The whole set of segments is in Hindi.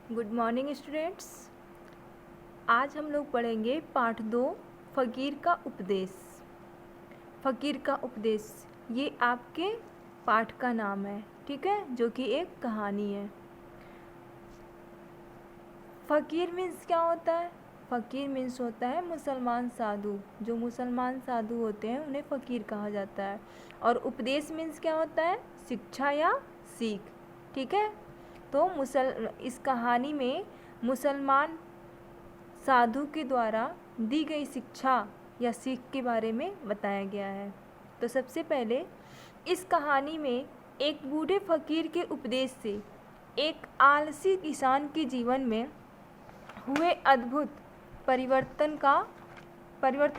Good morning students. आज हम लोग पढ़ेंगे पाठ 2 फ़कीर का उपदेश। फ़कीर का उपदेश ये आपके पाठ का नाम है, ठीक है, जो कि एक कहानी है। फ़कीर मीन्स क्या होता है? फ़कीर मीन्स होता है मुसलमान साधु। जो मुसलमान साधु होते हैं उन्हें फ़कीर कहा जाता है। और उपदेश मीन्स क्या होता है? शिक्षा या सीख, ठीक है। तो इस कहानी में मुसलमान साधु के द्वारा दी गई शिक्षा या सीख के बारे में बताया गया है। तो सबसे पहले इस कहानी में एक बूढ़े फ़कीर के उपदेश से एक आलसी किसान के जीवन में हुए अद्भुत परिवर्तन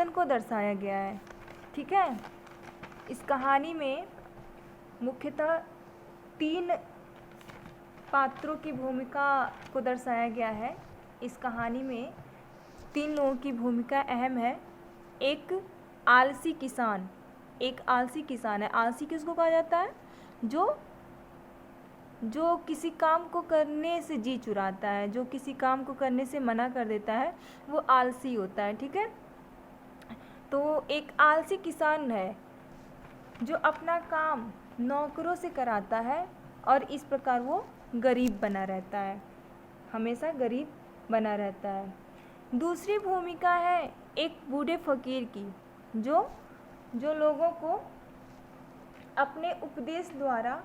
को दर्शाया गया है, ठीक है। इस कहानी में मुख्यतः 3 पात्रों की भूमिका को दर्शाया गया है। इस कहानी में 3 लोगों की भूमिका अहम है। एक आलसी किसान है। आलसी किसको कहा जाता है? जो किसी काम को करने से जी चुराता है, जो किसी काम को करने से मना कर देता है, वो आलसी होता है, ठीक है। तो एक आलसी किसान है जो अपना काम नौकरों से कराता है और इस प्रकार वो गरीब बना रहता है, हमेशा गरीब बना रहता है। दूसरी भूमिका है एक बूढ़े फ़कीर की, जो लोगों को अपने उपदेश द्वारा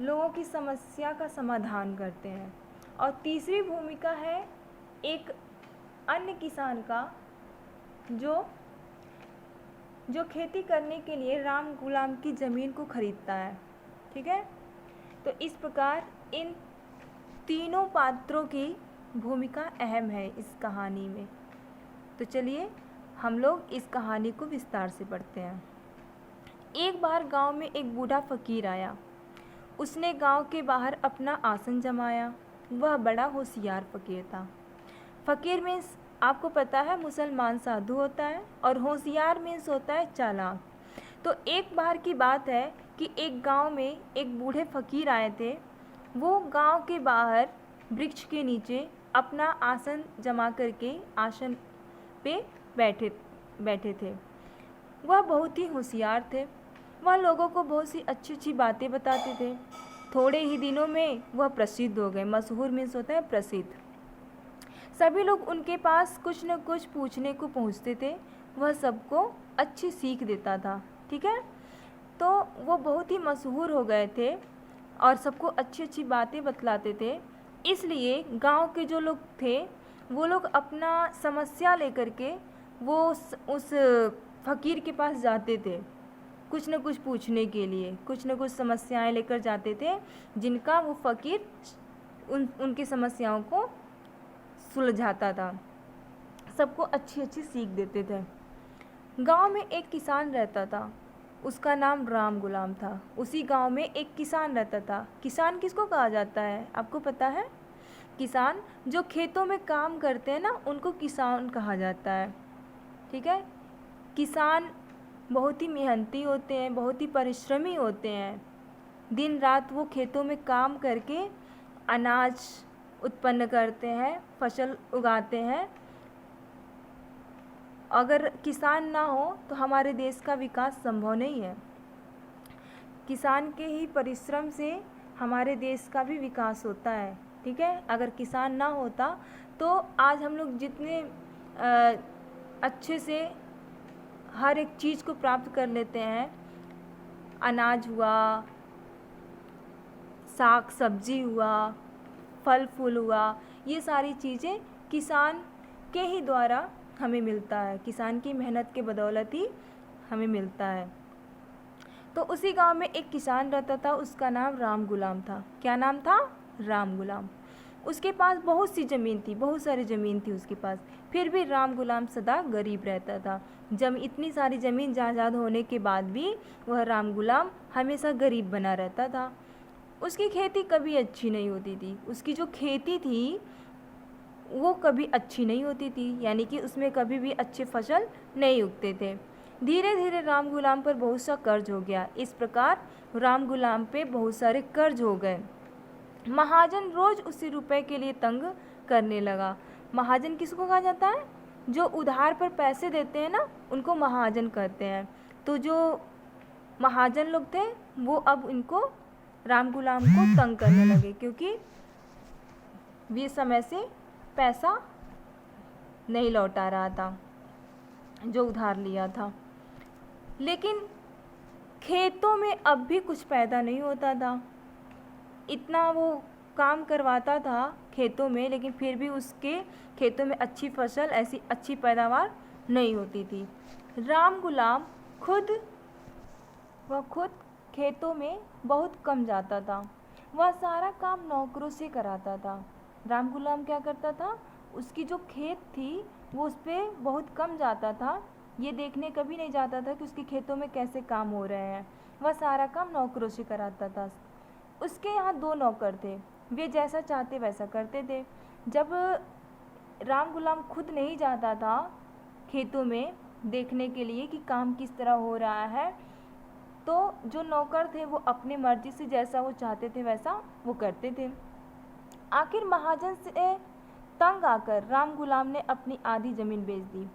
लोगों की समस्या का समाधान करते हैं। और तीसरी भूमिका है एक अन्य किसान का, जो खेती करने के लिए राम गुलाम की ज़मीन को खरीदता है, ठीक है। तो इस प्रकार इन तीनों पात्रों की भूमिका अहम है इस कहानी में। तो चलिए हम लोग इस कहानी को विस्तार से पढ़ते हैं। एक बार गांव में एक बूढ़ा फ़कीर आया। उसने गांव के बाहर अपना आसन जमाया। वह बड़ा होशियार फ़कीर था। फ़कीर मीन्स आपको पता है मुसलमान साधु होता है, और होशियार मीन्स होता है चालाक। तो एक बार की बात है कि एक गांव में एक बूढ़े फ़कीर आए थे। वो गांव के बाहर वृक्ष के नीचे अपना आसन जमा करके आसन पे बैठे थे। वह बहुत ही होशियार थे। वह लोगों को बहुत सी अच्छी अच्छी बातें बताते थे। थोड़े ही दिनों में वह प्रसिद्ध हो गए। मशहूर मीन्स होता है प्रसिद्ध। सभी लोग उनके पास कुछ न कुछ पूछने को पहुँचते थे। वह सबको अच्छी सीख देता था, ठीक है। तो वो बहुत ही मशहूर हो गए थे और सबको अच्छी अच्छी बातें बतलाते थे। इसलिए गांव के जो लोग थे वो लोग अपना समस्या लेकर के वो उस फ़कीर के पास जाते थे, कुछ न कुछ पूछने के लिए, कुछ न कुछ समस्याएं लेकर जाते थे, जिनका वो फ़कीर उनकी समस्याओं को सुलझाता था, सबको अच्छी अच्छी सीख देते थे। गांव में एक किसान रहता था। उसका नाम राम गुलाम था। उसी गांव में एक किसान रहता था। किसान किसको कहा जाता है आपको पता है? किसान जो खेतों में काम करते हैं ना, उनको किसान कहा जाता है, ठीक है। किसान बहुत ही मेहनती होते हैं, बहुत ही परिश्रमी होते हैं। दिन रात वो खेतों में काम करके अनाज उत्पन्न करते हैं, फसल उगाते हैं। अगर किसान ना हो तो हमारे देश का विकास संभव नहीं है। किसान के ही परिश्रम से हमारे देश का भी विकास होता है, ठीक है। अगर किसान ना होता तो आज हम लोग जितने अच्छे से हर एक चीज़ को प्राप्त कर लेते हैं, अनाज हुआ, साग सब्जी हुआ, फल फूल हुआ, ये सारी चीज़ें किसान के ही द्वारा हमें मिलता है। किसान की मेहनत के बदौलत ही हमें मिलता है। तो उसी गांव में एक किसान रहता था। उसका नाम राम गुलाम था। क्या नाम था? राम गुलाम। उसके पास बहुत सी ज़मीन थी, बहुत सारी ज़मीन थी उसके पास। फिर भी राम गुलाम सदा गरीब रहता था। जब इतनी सारी ज़मीन जायदाद होने के बाद भी वह राम गुलाम हमेशा गरीब बना रहता था। उसकी खेती कभी अच्छी नहीं होती थी। उसकी जो खेती थी वो कभी अच्छी नहीं होती थी, यानी कि उसमें कभी भी अच्छे फसल नहीं उगते थे। धीरे धीरे राम गुलाम पर बहुत सा कर्ज हो गया। इस प्रकार राम गुलाम पे बहुत सारे कर्ज हो गए। महाजन रोज उसी रुपए के लिए तंग करने लगा। महाजन किसको कहा जाता है? जो उधार पर पैसे देते हैं ना, उनको महाजन कहते हैं। तो जो महाजन लोग थे वो अब इनको राम गुलाम को तंग करने लगे, क्योंकि वे समय से पैसा नहीं लौटा रहा था जो उधार लिया था। लेकिन खेतों में अब भी कुछ पैदा नहीं होता था। इतना वो काम करवाता था खेतों में, लेकिन फिर भी उसके खेतों में अच्छी फसल, ऐसी अच्छी पैदावार नहीं होती थी। राम गुलाम खुद खेतों में बहुत कम जाता था। वह सारा काम नौकरों से कराता था। राम गुलाम क्या करता था, उसकी जो खेत थी वो उस पर बहुत कम जाता था। ये देखने कभी नहीं जाता था कि उसके खेतों में कैसे काम हो रहे हैं। वह सारा काम नौकरों से कराता था। उसके यहाँ 2 नौकर थे, वे जैसा चाहते वैसा करते थे। जब राम गुलाम खुद नहीं जाता था खेतों में देखने के लिए कि काम किस तरह हो रहा है, तो जो नौकर थे वो अपनी मर्जी से जैसा वो चाहते थे वैसा वो करते थे। आखिर महाजन से तंग आकर राम गुलाम ने अपनी आधी ज़मीन बेच दी।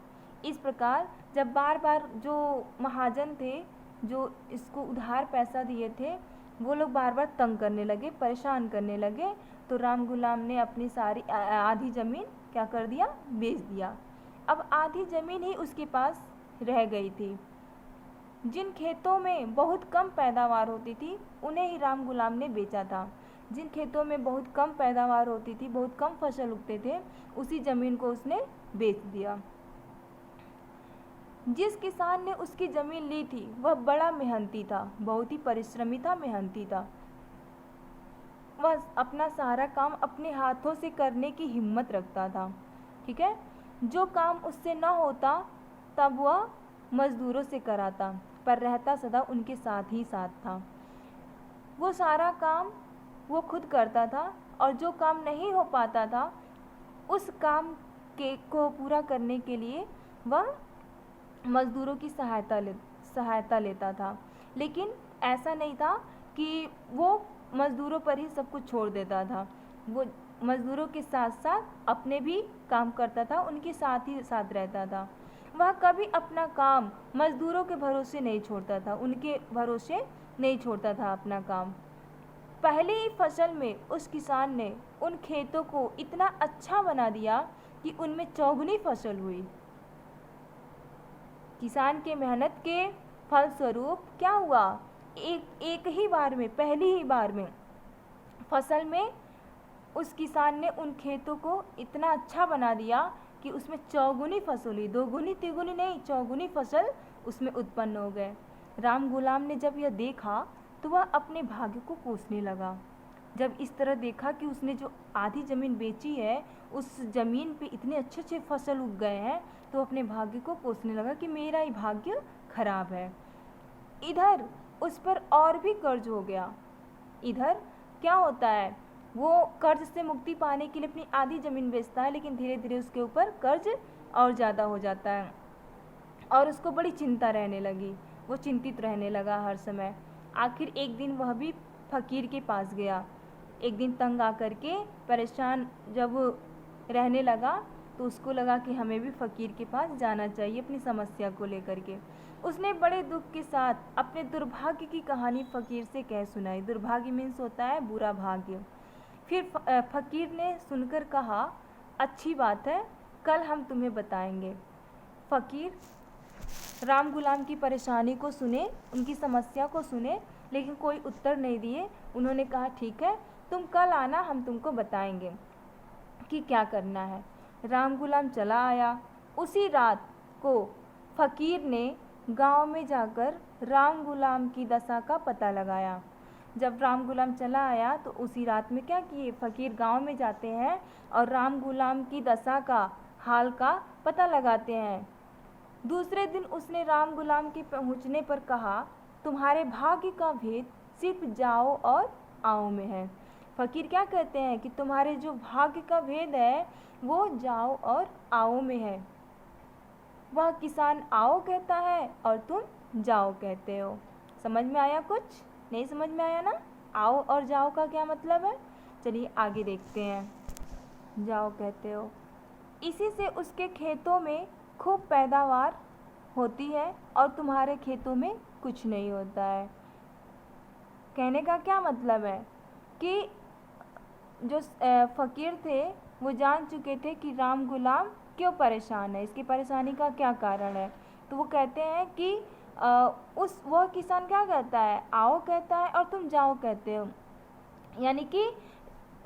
इस प्रकार जब बार बार जो महाजन थे, जो इसको उधार पैसा दिए थे, वो लोग बार बार तंग करने लगे, परेशान करने लगे, तो राम गुलाम ने अपनी सारी आधी ज़मीन क्या कर दिया, बेच दिया। अब आधी ज़मीन ही उसके पास रह गई थी। जिन खेतों में बहुत कम पैदावार होती थी उन्हें ही राम गुलाम ने बेचा था। जिन खेतों में बहुत कम पैदावार होती थी, बहुत कम फसल उगते थे, उसी ज़मीन को उसने बेच दिया। जिस किसान ने उसकी ज़मीन ली थी वह बड़ा मेहनती था, बहुत ही परिश्रमी था, मेहनती था। वह अपना सारा काम अपने हाथों से करने की हिम्मत रखता था। ठीक है, जो काम उससे न होता तब वह मज़दूरों से कराता, पर रहता सदा उनके साथ ही साथ था। वो सारा काम वो खुद करता था, और जो काम नहीं हो पाता था उस काम को पूरा करने के लिए वह मज़दूरों की सहायता लेता था। लेकिन ऐसा नहीं था कि वो मज़दूरों पर ही सब कुछ छोड़ देता था। वो मज़दूरों के साथ साथ अपने भी काम करता था, उनके साथ ही साथ रहता था। वह कभी अपना काम मज़दूरों के भरोसे नहीं छोड़ता था, उनके भरोसे नहीं छोड़ता था अपना काम। पहली ही फसल में उस किसान ने उन खेतों को इतना अच्छा बना दिया कि उनमें चौगुनी फसल हुई। किसान के मेहनत के फलस्वरूप क्या हुआ, एक ही बार में, पहली ही बार में फसल में उस किसान ने उन खेतों को इतना अच्छा बना दिया कि उसमें चौगुनी फसल हुई। 2 गुनी 3 गुनी नहीं, 4 गुनी फसल उसमें उत्पन्न हो गए। राम गुलाम ने जब यह देखा तो वह अपने भाग्य को कोसने लगा। जब इस तरह देखा कि उसने जो आधी ज़मीन बेची है उस ज़मीन पे इतने अच्छे अच्छे फसल उग गए हैं, तो अपने भाग्य को कोसने लगा कि मेरा ही भाग्य खराब है। इधर उस पर और भी कर्ज हो गया। इधर क्या होता है, वो कर्ज से मुक्ति पाने के लिए अपनी आधी ज़मीन बेचता है, लेकिन धीरे धीरे उसके ऊपर कर्ज और ज़्यादा हो जाता है और उसको बड़ी चिंता रहने लगी। वो चिंतित रहने लगा हर समय। आखिर एक दिन वह भी फ़कीर के पास गया। एक दिन तंग आकर के परेशान जब रहने लगा तो उसको लगा कि हमें भी फ़कीर के पास जाना चाहिए अपनी समस्या को लेकर के। उसने बड़े दुख के साथ अपने दुर्भाग्य की कहानी फ़कीर से कह सुनाई। दुर्भाग्य मीन्स होता है बुरा भाग्य। फिर फ़कीर ने सुनकर कहा, अच्छी बात है, कल हम तुम्हें बताएंगे। फ़कीर राम गुलाम की परेशानी को सुने, उनकी समस्या को सुने, लेकिन कोई उत्तर नहीं दिए। उन्होंने कहा ठीक है, तुम कल आना, हम तुमको बताएंगे कि क्या करना है। राम गुलाम चला आया। उसी रात को फ़कीर ने गांव में जाकर राम गुलाम की दशा का पता लगाया। जब राम गुलाम चला आया तो उसी रात में क्या किए, फ़कीर गांव में जाते हैं और राम गुलाम की दशा का, हाल का पता लगाते हैं। दूसरे दिन उसने राम गुलाम के पहुंचने पर कहा, तुम्हारे भाग्य का भेद सिर्फ जाओ और आओ में है। फ़कीर क्या कहते हैं कि तुम्हारे जो भाग्य का भेद है वो जाओ और आओ में है। वह किसान आओ कहता है और तुम जाओ कहते हो। समझ में आया? कुछ नहीं समझ में आया ना? आओ और जाओ का क्या मतलब है? चलिए आगे देखते हैं। जाओ कहते हो, इसी से उसके खेतों में खूब पैदावार होती है और तुम्हारे खेतों में कुछ नहीं होता है। कहने का क्या मतलब है कि जो फ़कीर थे वो जान चुके थे कि राम गुलाम क्यों परेशान है, इसकी परेशानी का क्या कारण है। तो वो कहते हैं कि वह किसान क्या कहता है, आओ कहता है और तुम जाओ कहते हो। यानी कि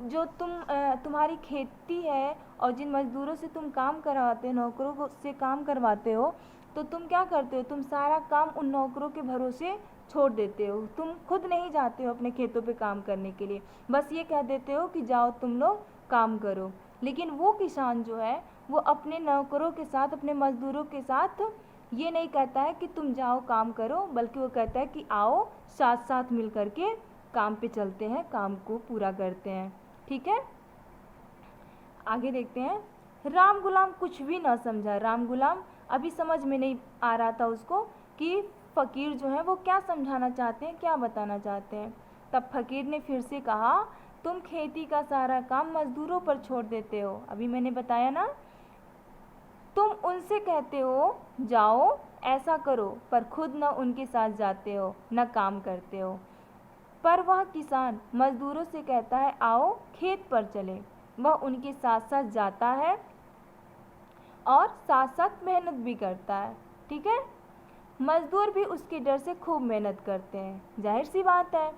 जो तुम्हारी खेती है और जिन मज़दूरों से तुम काम करवाते हो, नौकरों से काम करवाते हो, तो तुम क्या करते हो, तुम सारा काम उन नौकरों के भरोसे छोड़ देते हो। तुम खुद नहीं जाते हो अपने खेतों पे काम करने के लिए, बस ये कह देते हो कि जाओ तुम लोग काम करो। लेकिन वो किसान जो है वो अपने नौकरों के साथ, अपने मज़दूरों के साथ ये नहीं कहता है कि तुम जाओ काम करो, बल्कि वो कहता है कि आओ साथ साथ मिल कर के काम पे चलते हैं, काम को पूरा करते हैं। ठीक है, आगे देखते हैं। राम गुलाम कुछ भी ना समझा। राम गुलाम अभी समझ में नहीं आ रहा था उसको कि फ़कीर जो है वो क्या समझाना चाहते हैं, क्या बताना चाहते हैं। तब फ़कीर ने फिर से कहा, तुम खेती का सारा काम मज़दूरों पर छोड़ देते हो। अभी मैंने बताया ना, तुम उनसे कहते हो जाओ ऐसा करो, पर खुद न उनके साथ जाते हो न काम करते हो। पर वह किसान मज़दूरों से कहता है आओ खेत पर चले, वह उनके साथ साथ जाता है और साथ साथ मेहनत भी करता है। ठीक है, मज़दूर भी उसके डर से खूब मेहनत करते हैं। जाहिर सी बात है,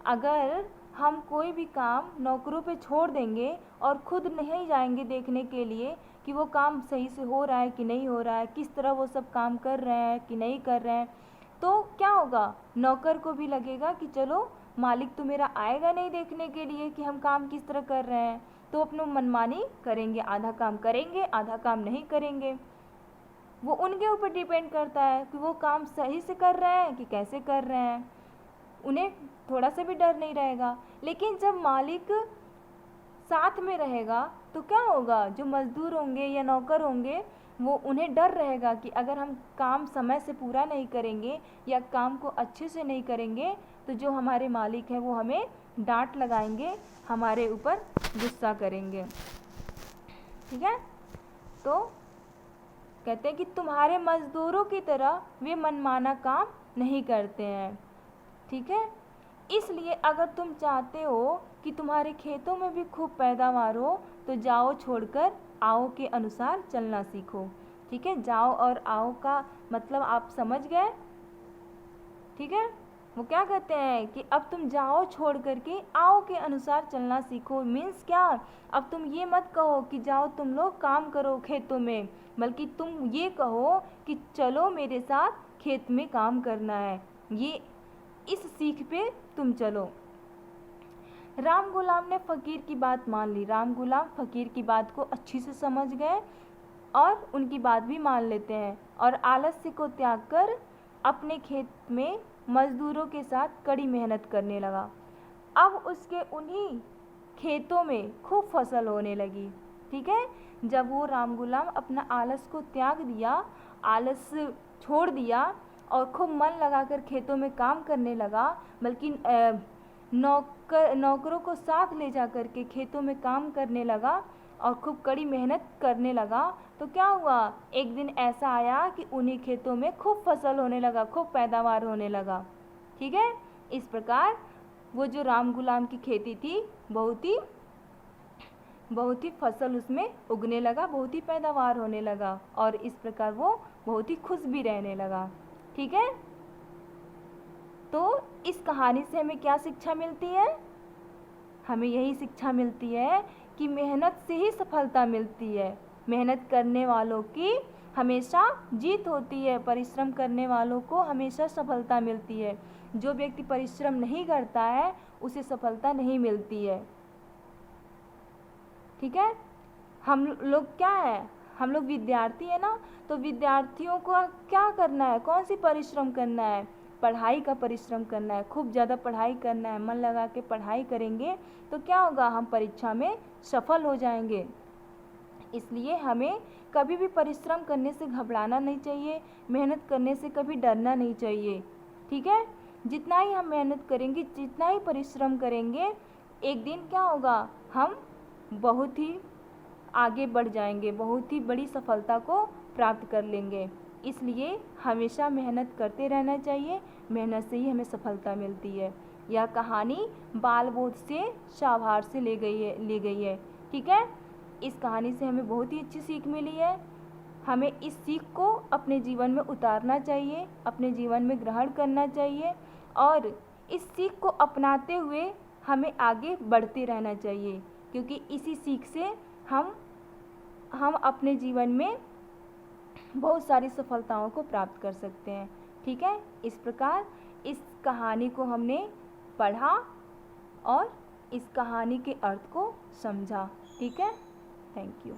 अगर हम कोई भी काम नौकरों पे छोड़ देंगे और खुद नहीं जाएंगे देखने के लिए कि वो काम सही से हो रहा है कि नहीं हो रहा है, किस तरह वो सब काम कर रहे हैं कि नहीं कर रहे हैं, तो क्या होगा, नौकर को भी लगेगा कि चलो मालिक तो मेरा आएगा नहीं देखने के लिए कि हम काम किस तरह कर रहे हैं, तो अपनी मनमानी करेंगे, आधा काम करेंगे आधा काम नहीं करेंगे। वो उनके ऊपर डिपेंड करता है कि वो काम सही से कर रहे हैं कि कैसे कर रहे हैं, उन्हें थोड़ा सा भी डर नहीं रहेगा। लेकिन जब मालिक साथ में रहेगा तो क्या होगा, जो मज़दूर होंगे या नौकर होंगे वो उन्हें डर रहेगा कि अगर हम काम समय से पूरा नहीं करेंगे या काम को अच्छे से नहीं करेंगे तो जो हमारे मालिक हैं वो हमें डांट लगाएंगे, हमारे ऊपर गुस्सा करेंगे। ठीक है, तो कहते हैं कि तुम्हारे मज़दूरों की तरह वे मनमाना काम नहीं करते हैं। ठीक है, इसलिए अगर तुम चाहते हो कि तुम्हारे खेतों में भी खूब पैदावार हो तो जाओ छोड़कर आओ के अनुसार चलना सीखो। ठीक है, जाओ और आओ का मतलब आप समझ गए। ठीक है, वो क्या कहते हैं कि अब तुम जाओ छोड़ करके आओ के अनुसार चलना सीखो। मीन्स क्या, अब तुम ये मत कहो कि जाओ तुम लोग काम करो खेतों में, बल्कि तुम ये कहो कि चलो मेरे साथ खेत में काम करना है, ये इस सीख पे तुम चलो। राम गुलाम ने फ़कीर की बात मान ली। राम गुलाम फ़कीर की बात को अच्छी से समझ गए और उनकी बात भी मान लेते हैं और आलस्य को त्याग कर अपने खेत में मज़दूरों के साथ कड़ी मेहनत करने लगा। अब उसके उन्हीं खेतों में खूब फसल होने लगी। ठीक है, जब वो राम गुलाम अपना आलस को त्याग दिया, आलस छोड़ दिया और खूब मन लगाकर खेतों में काम करने लगा, बल्कि नौकरों को साथ ले जा कर के खेतों में काम करने लगा और खूब कड़ी मेहनत करने लगा, तो क्या हुआ, एक दिन ऐसा आया कि उन्हीं खेतों में खूब फसल होने लगा, खूब पैदावार होने लगा। ठीक है, इस प्रकार वो जो राम गुलाम की खेती थी बहुत ही फसल उसमें उगने लगा, बहुत ही पैदावार होने लगा और इस प्रकार वो बहुत ही खुश भी रहने लगा। ठीक है, तो इस कहानी से हमें क्या शिक्षा मिलती है, हमें यही शिक्षा मिलती है कि मेहनत से ही सफलता मिलती है। मेहनत करने वालों की हमेशा जीत होती है, परिश्रम करने वालों को हमेशा सफलता मिलती है। जो व्यक्ति परिश्रम नहीं करता है उसे सफलता नहीं मिलती है। ठीक है, हम लोग क्या है, हम लोग विद्यार्थी है ना, तो विद्यार्थियों को क्या करना है, कौन सी परिश्रम करना है, पढ़ाई का परिश्रम करना है, खूब ज़्यादा पढ़ाई करना है। मन लगा के पढ़ाई करेंगे तो क्या होगा, हम परीक्षा में सफल हो जाएंगे। इसलिए हमें कभी भी परिश्रम करने से घबराना नहीं चाहिए, मेहनत करने से कभी डरना नहीं चाहिए। ठीक है, जितना ही हम मेहनत करेंगे, जितना ही परिश्रम करेंगे, एक दिन क्या होगा, हम बहुत ही आगे बढ़ जाएंगे, बहुत ही बड़ी सफलता को प्राप्त कर लेंगे। इसलिए हमेशा मेहनत करते रहना चाहिए, मेहनत से ही हमें सफलता मिलती है। यह कहानी बाल बोध से शाभार से ली गई है। ठीक है, इस कहानी से हमें बहुत ही अच्छी सीख मिली है। हमें इस सीख को अपने जीवन में उतारना चाहिए, अपने जीवन में ग्रहण करना चाहिए और इस सीख को अपनाते हुए हमें आगे बढ़ते रहना चाहिए, क्योंकि इसी सीख से हम अपने जीवन में बहुत सारी सफलताओं को प्राप्त कर सकते हैं। ठीक है, इस प्रकार इस कहानी को हमने पढ़ा और इस कहानी के अर्थ को समझा। ठीक है, थैंक यू।